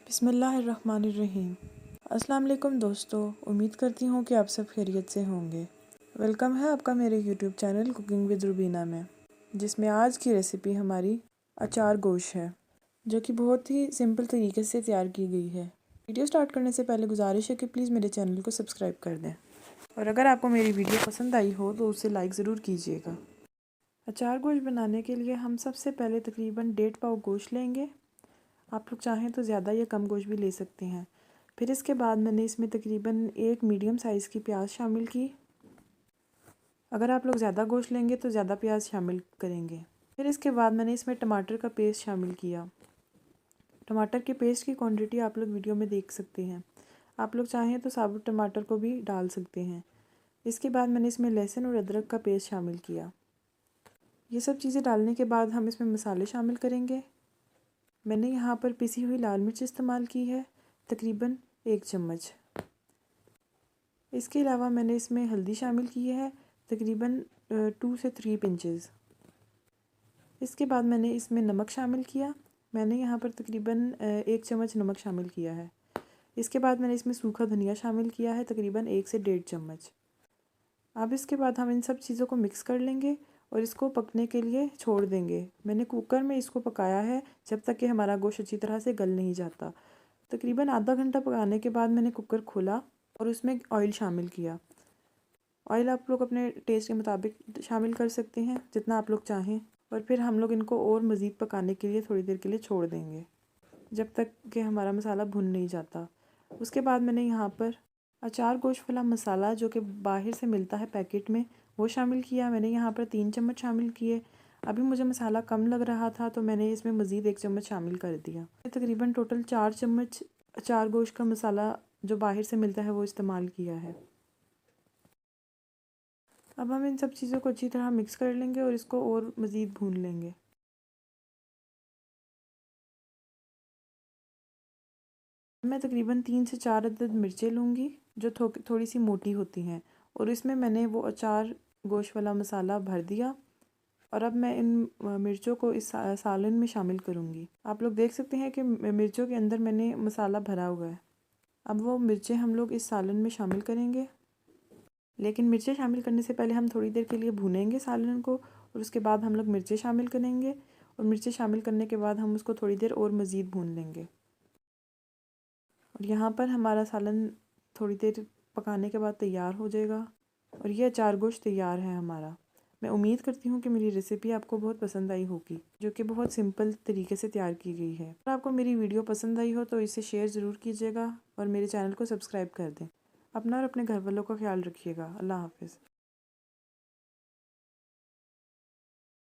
बिस्मिल्लाहिर्रहमानिर्रहीम। अस्सलाम वालेकुम दोस्तों, उम्मीद करती हूँ कि आप सब खैरियत से होंगे। वेलकम है आपका मेरे YouTube channel cooking with Rubina में, जिसमें आज की रेसिपी हमारी अचार गोश्त है, जो कि बहुत ही सिंपल तरीके से तैयार की गई है। वीडियो स्टार्ट करने से पहले गुजारिश है कि प्लीज़ मेरे चैनल को सब्सक्राइब कर दें, और अगर आपको मेरी वीडियो पसंद आई हो तो उसे लाइक ज़रूर कीजिएगा। अचार गोश्त बनाने के लिए हम सबसे पहले तकरीबन 1.5 पाव गोश्त लेंगे। आप लोग चाहें तो ज़्यादा या कम गोश्त भी ले सकते हैं। फिर इसके बाद मैंने इसमें तकरीबन 1 मीडियम साइज़ की प्याज शामिल की। अगर आप लोग ज़्यादा गोश्त लेंगे तो ज़्यादा प्याज शामिल करेंगे। फिर इसके बाद मैंने इसमें टमाटर का पेस्ट शामिल किया। टमाटर के पेस्ट की क्वांटिटी आप लोग वीडियो में देख सकते हैं। आप लोग चाहें तो साबुत टमाटर को भी डाल सकते हैं। इसके बाद मैंने इसमें लहसुन और अदरक का पेस्ट शामिल किया। ये सब चीज़ें डालने के बाद हम इसमें मसाले शामिल करेंगे। मैंने यहाँ पर पिसी हुई लाल मिर्च इस्तेमाल की है, तकरीबन 1 चम्मच। इसके अलावा मैंने इसमें हल्दी शामिल की है, तकरीबन 2 से 3 पिंचेस। इसके बाद मैंने इसमें नमक शामिल किया। मैंने यहाँ पर तकरीबन 1 चम्मच नमक शामिल किया है। इसके बाद मैंने इसमें सूखा धनिया शामिल किया है, तकरीबन 1 से 1.5 चम्मच। अब इसके बाद हम इन सब चीज़ों को मिक्स कर लेंगे और इसको पकने के लिए छोड़ देंगे। मैंने कुकर में इसको पकाया है जब तक कि हमारा गोश्त अच्छी तरह से गल नहीं जाता। तकरीबन आधा घंटा पकाने के बाद मैंने कुकर खोला और उसमें ऑयल शामिल किया। ऑयल आप लोग अपने टेस्ट के मुताबिक शामिल कर सकते हैं, जितना आप लोग चाहें। और फिर हम लोग इनको और मज़ीद पकाने के लिए थोड़ी देर के लिए छोड़ देंगे, जब तक कि हमारा मसाला भुन नहीं जाता। उसके बाद मैंने यहाँ पर अचार गोश्त वाला मसाला, जो कि बाहर से मिलता है पैकेट में, वो शामिल किया। मैंने यहाँ पर 3 चम्मच शामिल किए। अभी मुझे मसाला कम लग रहा था तो मैंने इसमें मज़ीद 1 चम्मच शामिल कर दिया। तकरीबन टोटल 4 चम्मच अचार गोश्त का मसाला जो बाहर से मिलता है वो इस्तेमाल किया है। अब हम इन सब चीज़ों को अच्छी तरह मिक्स कर लेंगे और इसको और मज़ीद भून लेंगे। मैं तकरीबन 3 से 4 अदद मिर्चें लूँगी, जो थोड़ी सी मोटी होती हैं, और इसमें मैंने वो अचार गोश्त वाला मसाला भर दिया। और अब मैं इन मिर्चों को इस सालन में शामिल करूँगी। आप लोग देख सकते हैं कि मिर्चों के अंदर मैंने मसाला भरा हुआ है। अब वो मिर्चें हम लोग इस सालन में शामिल करेंगे, लेकिन मिर्चें शामिल करने से पहले हम थोड़ी देर के लिए भूनेंगे सालन को, और उसके बाद हम लोग मिर्चें शामिल करेंगे। और मिर्चें शामिल करने के बाद हम उसको थोड़ी देर और मज़ीद भून लेंगे। और यहाँ पर हमारा सालन थोड़ी देर पकाने के बाद तैयार हो जाएगा, और ये अचार गोश्त तैयार है हमारा। मैं उम्मीद करती हूँ कि मेरी रेसिपी आपको बहुत पसंद आई होगी, जो कि बहुत सिंपल तरीके से तैयार की गई है। अगर आपको मेरी वीडियो पसंद आई हो तो इसे शेयर ज़रूर कीजिएगा और मेरे चैनल को सब्सक्राइब कर दें। अपना और अपने घर वालों का ख्याल रखिएगा। अल्लाह हाफ़िज़।